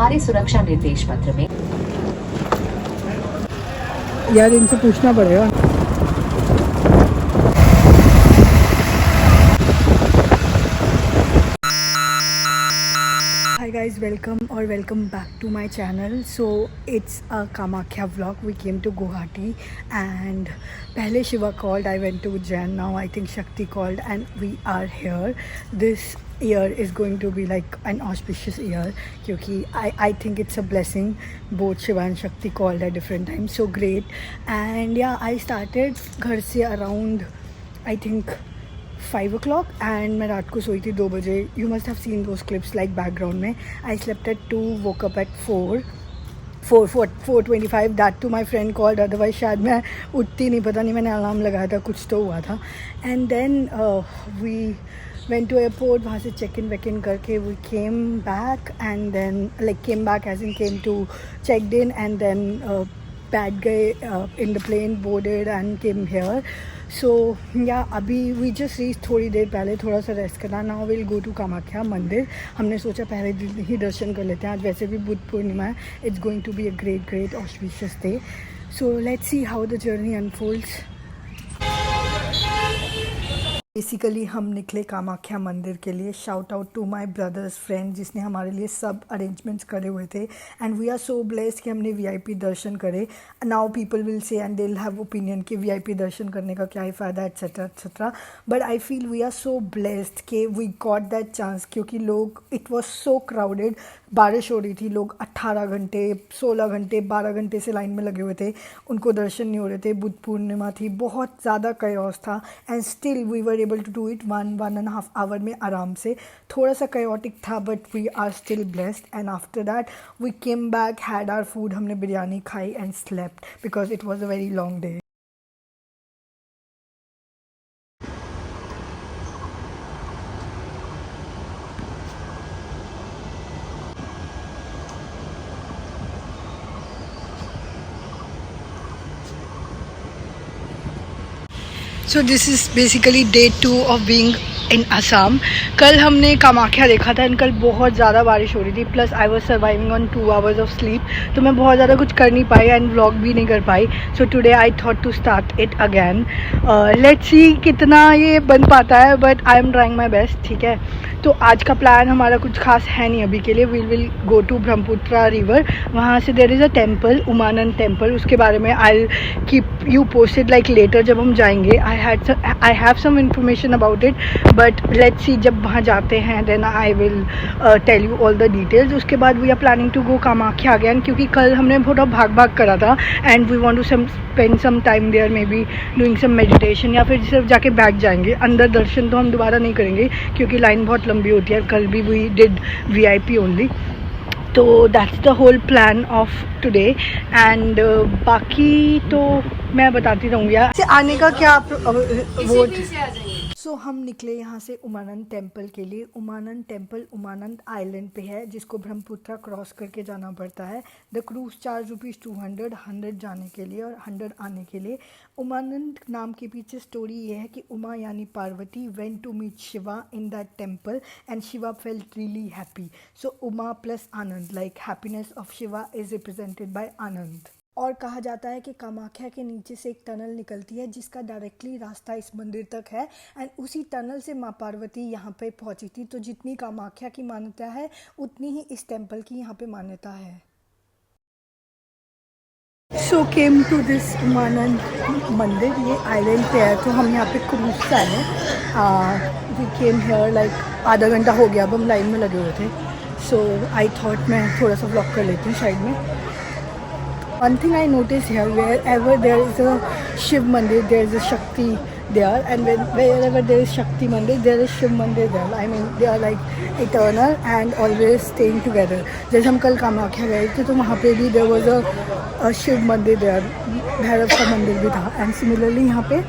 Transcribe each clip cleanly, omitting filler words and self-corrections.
हमारे सुरक्षा निर्देश पत्र में। यार इनसे पूछना पड़ेगा। Hi guys, welcome back to my channel. So it's a Kamakhya vlog. We came to Guwahati and pehle Shiva called, I went to Ujjain. Now I think Shakti called and we are here. This year is going to be like an auspicious year क्योंकि I think it's a blessing. Both Shiva and Shakti called at different times. So great. And yeah, I started घर से around I think 5 o'clock and मैं रात को सोई थी 2 बजे. You must have seen those clips like background में. I slept at 2, woke up at 4:25. That too my friend called, otherwise शायद मैं उठती नहीं, पता नहीं मैंने अलार्म लगाया था, कुछ तो हुआ था. And then we went to airport, वहाँ से check in करके we came back and then like came back as in came to checked in and then बैठ गए in the plane, boarded and came here. So yeah, अभी we just reached थोड़ी देर पहले, थोड़ा सा रेस्ट करना. Now we'll go to Kamakhya मंदिर. हमने सोचा पहले दिन ही दर्शन कर लेते हैं, आज वैसे भी बुद्ध पूर्णिमा है. It's going to be a great auspicious day. So let's see how the journey unfolds. Basically हम निकले कामाख्या मंदिर के लिए. Shout out to my brother's friend जिसने हमारे लिए सब अरेंजमेंट्स करे हुए थे. And we are so blessed कि हमने वीआईपी दर्शन करे. Now people will say and they will have opinion कि वीआईपी दर्शन करने का क्या ही फ़ायदा etcetera. But I feel we are so blessed कि वी गॉट दैट चांस क्योंकि लोग, इट वॉज सो क्राउडेड. बारिश हो रही थी, लोग 18 घंटे 16 घंटे 12 घंटे से लाइन में लगे हुए थे, उनको दर्शन नहीं हो रहे थे. बुद्ध पूर्णिमा थी, बहुत ज़्यादा कयोस था and still we were able to do it 1.5 hour में आराम से. थोड़ा सा chaotic था but we are still blessed. And after that we came back, had our food, हमने बिरयानी खाई and slept because it was a very long day. So this is basically day 2 of being in Assam. कल हमने कामाख्या देखा था and कल बहुत ज़्यादा बारिश हो रही थी. Plus I was surviving on 2 hours of sleep, तो मैं बहुत ज़्यादा कुछ कर नहीं पाई एंड व्लॉग भी नहीं कर पाई. So today I thought to start it again. Let's see कितना ये बन पाता है, but I am trying my best. ठीक है, तो आज का प्लान हमारा कुछ खास है नहीं अभी के लिए. We will go to Brahmaputra river. वहाँ से there is a temple, Umananda temple. उसके बारे में I keep you posted like later जब हम जाएंगे. I have some information about it but let's see जब वहाँ जाते हैं then I will tell you all the details. उसके बाद we are planning to go Kamakhya again क्योंकि कल हमने थोड़ा भाग करा था and we want to spend some time there, maybe doing some meditation या फिर सिर्फ जाके बैठ जाएंगे. अंदर दर्शन तो हम दोबारा नहीं करेंगे क्योंकि लाइन बहुत लंबी होती है. कल भी वी डिड वीआईपी ओनली. तो that's the whole plan of today and बाकी तो मैं बताती रहूँगी. यार आने का क्या वो. सो हम निकले यहाँ से उमानंद टेम्पल के लिए. उमानंद टेम्पल उमानंद आइलैंड पे है जिसको ब्रह्मपुत्रा क्रॉस करके जाना पड़ता है. द क्रूज चार्ज रुपीज़ 100 जाने के लिए और 100 आने के लिए. उमानंद नाम के पीछे स्टोरी ये है कि उमा यानी Parvati went to meet Shiva in that temple and Shiva felt really happy. So Uma plus Anand, like happiness of Shiva is represented by Anand. और कहा जाता है कि कामाख्या के नीचे से एक टनल निकलती है जिसका डायरेक्टली रास्ता इस मंदिर तक है एंड उसी टनल से माँ पार्वती यहाँ पे पहुँची थी. तो जितनी कामाख्या की मान्यता है उतनी ही इस टेम्पल की यहाँ पे मान्यता है. सो केम टू दिस उमानंद मंदिर. ये आइलैंड पे है तो हम यहाँ पे क्रूज से आए हैं. वी केम हेयर लाइक आधा घंटा हो गया, अब हम लाइन में लगे हुए थे. सो आई थॉट मैं थोड़ा सा व्लॉग कर लेती हूँ साइड में. One thing I notice here, wherever there is a Shiv Mandir, there is a Shakti there, and wherever there is Shakti Mandir, there is Shiv Mandir there. I mean, they are like eternal and always staying together. जैसे हम कल कामाख्या गए थे तो वहाँ पे भी there was a Shiv Mandir there, Bhairav का मंदिर भी था. And similarly यहाँ पे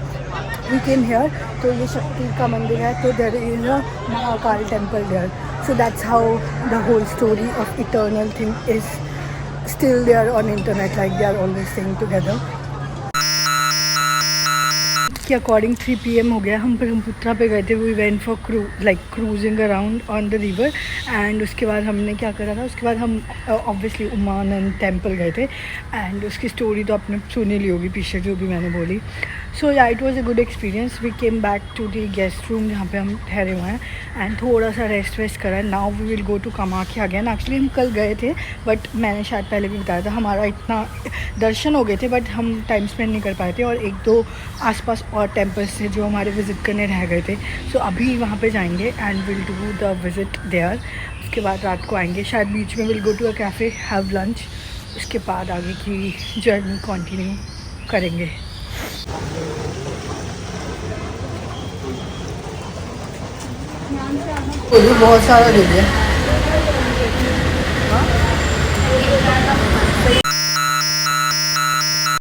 we came here, तो ये शक्ति का मंदिर है, तो there is a Mahakal temple there. So that's how the whole story of eternal thing is still there on internet, like they are always staying together. के अकॉर्डिंग 3 PM हो गया। हम ब्रह्मपुत्रा पे गए थे। We went for cruising around on the river and उसके बाद हमने क्या करा था, उसके बाद हम ऑब्वियसली उमानंद टेम्पल गए थे एंड उसकी स्टोरी तो आपने सुनी ली होगी पीछे जो भी मैंने बोली। So yeah it was a good experience. We came back to the guest room जहाँ पे हम ठहरे हुए हैं एंड थोड़ा सा रेस्ट वेस्ट करा। Now we will go to Kamakhya again. Actually हम कल गए थे बट मैंने शायद पहले भी बताया था, हमारा इतना दर्शन हो गए थे बट हम टाइम स्पेंड नहीं कर पाए थे और 1-2 आसपास और टेम्पल्स थे जो हमारे विज़िट करने रह गए थे। सो अभी वहाँ पे जाएंगे and will do the visit there. उसके बाद रात को आएंगे, शायद बीच में will go to a cafe, have lunch. उसके बाद आगे की जर्नी कंटिन्यू करेंगे। तो भी बहुत सारा दे दिया।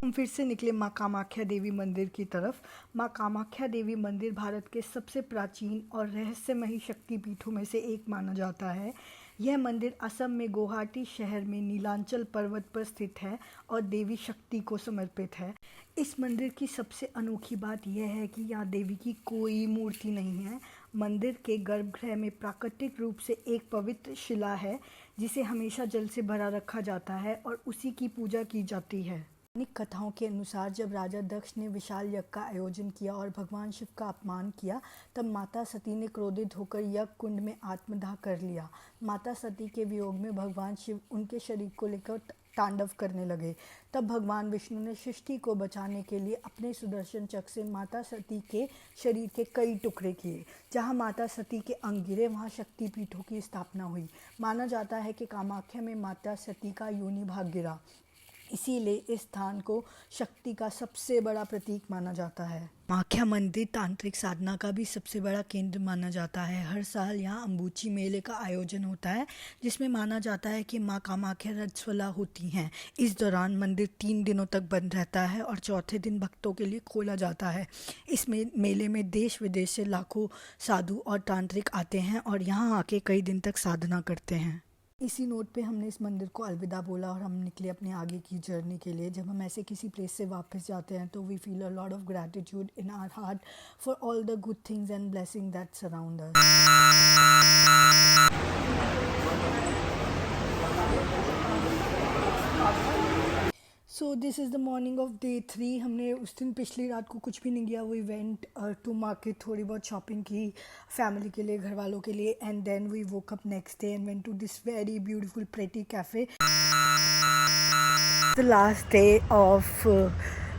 हम फिर से निकले माँ कामाख्या देवी मंदिर की तरफ। माँ कामाख्या देवी मंदिर भारत के सबसे प्राचीन और रहस्यमयी शक्तिपीठों में से एक माना जाता है। यह मंदिर असम में गुवाहाटी शहर में नीलांचल पर्वत पर स्थित है और देवी शक्ति को समर्पित है। इस मंदिर की सबसे अनोखी बात यह है कि यहाँ देवी की कोई मूर्ति नहीं है। मंदिर के गर्भगृह में प्राकृतिक रूप से एक पवित्र शिला है जिसे हमेशा जल से भरा रखा जाता है और उसी की पूजा की जाती है। पौराणिक कथाओं के अनुसार जब राजा दक्ष ने विशाल यज्ञ का आयोजन किया और भगवान शिव का अपमान किया, तब माता सती ने क्रोधित होकर यज्ञ कुंड में आत्मदाह कर लिया। माता सती के वियोग में भगवान शिव उनके शरीर को लेकर तांडव करने लगे। तब भगवान विष्णु ने सृष्टि को बचाने के लिए अपने सुदर्शन चक्र से माता सती के शरीर के कई टुकड़े किए। जहां माता सती के अंग गिरे वहां शक्तिपीठों की स्थापना हुई। माना जाता है कि कामाख्या में माता सती का योनि भाग गिरा, इसीलिए इस स्थान को शक्ति का सबसे बड़ा प्रतीक माना जाता है। कामाख्या मंदिर तांत्रिक साधना का भी सबसे बड़ा केंद्र माना जाता है। हर साल यहाँ अम्बुची मेले का आयोजन होता है जिसमें माना जाता है कि माँ कामाख्या रजस्वला होती हैं। इस दौरान मंदिर 3 दिनों तक बंद रहता है और चौथे दिन भक्तों के लिए खोला जाता है। इस मेले में देश विदेश से लाखों साधु और तांत्रिक आते हैं और यहाँ आके कई दिन तक साधना करते हैं। इसी नोट पे हमने इस मंदिर को अलविदा बोला और हम निकले अपने आगे की जर्नी के लिए। जब हम ऐसे किसी प्लेस से वापस जाते हैं तो we feel a lot of gratitude in our heart for all the good things and blessing that surround us. So this is the morning of day 3। हमने उस दिन पिछली रात को कुछ भी नहीं किया। वी वेंट टू मार्केट, थोड़ी बहुत शॉपिंग की फैमिली के लिए, घर वालों के लिए and then we woke up next day and went to this very beautiful pretty cafe. The last day of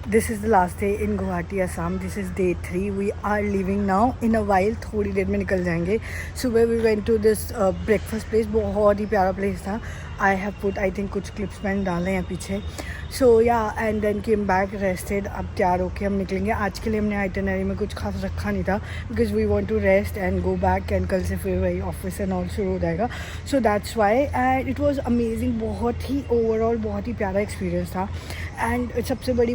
This is the last day in Guwahati, Assam. This is day 3. We are leaving now. In a while, थोड़ी देर में निकल जाएंगे। सुबह we went to this breakfast place. बहुत ही प्यारा place था। I have put I think कुछ clips मैंने डाले हैं पीछे। So yeah, and then came back, rested. अब तैयार होके हम निकलेंगे। आज के लिए हमने आइटनरी में कुछ खास रखा नहीं था because we want to rest and go back and कल से फिर वही ऑफिस एंड ऑल शुरू हो जाएगा। So that's why and it was amazing. बहुत ही ओवरऑल बहुत ही प्यारा एक्सपीरियंस था एंड सबसे बड़ी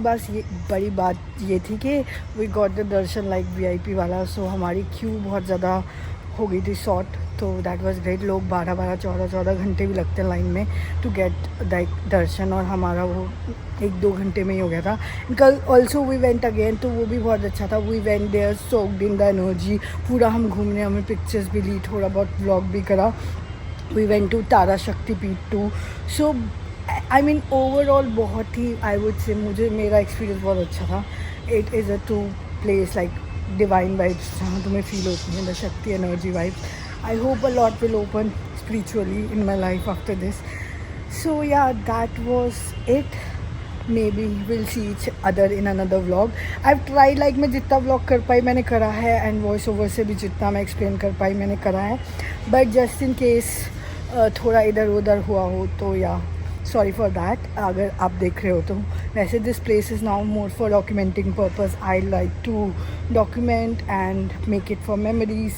बात ये थी कि we got the darshan like VIP वाला। सो हमारी क्यू बहुत ज़्यादा हो गई थी शॉर्ट, तो दैट वाज ग्रेट। लोग 12-12, 14-14 घंटे भी लगते हैं लाइन में टू गेट दैट दर्शन और हमारा वो 1-2 घंटे में ही हो गया था। कल ऑल्सो वी वेंट अगेन, तो वो भी बहुत अच्छा था। We went there, soaked in the energy. पूरा हम घूमने, हमें पिक्चर्स भी ली, थोड़ा बहुत व्लॉग भी करा। We went to Tara Shaktipeeth too. So I mean overall बहुत ही आई वुड से मुझे मेरा एक्सपीरियंस बहुत अच्छा था। It is a true place like divine vibes जहाँ तुम्हें फील होती हैं the Shakti energy vibes. I hope a lot will open spiritually in my life after this. So yeah that was it. Maybe will see each other in another vlog. I have tried like मैं जितना vlog कर पाई मैंने करा है and voice over से भी जितना मैं एक्सप्लेन कर पाई मैंने करा है। बट जस्ट इन केस थोड़ा इधर उधर हुआ हो तो या सॉरी फॉर दैट अगर आप देख रहे हो तो। वैसे this place is now more for documenting purpose. I like to document and make it for memories,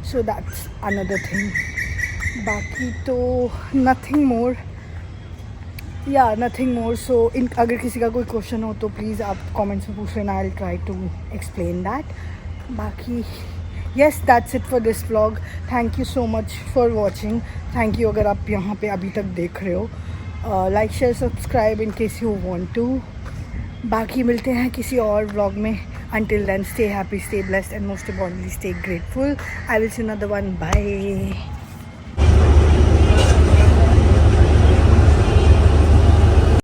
so that's another thing. बाकी तो नथिंग मोर या नथिंग मोर। सो इन अगर किसी का कोई क्वेश्चन हो तो प्लीज़ आप कमेंट्स में पूछ लेना। I will try to explain that. बाकी yes, that's it for this vlog. Thank you so much for watching. Thank you अगर आप यहाँ पे अभी तक देख रहे हो। Like share subscribe in case you want to. बाकी मिलते हैं किसी और व्लॉग में। Until then, stay happy, stay blessed, and most importantly, stay grateful. I will see you another one. Bye.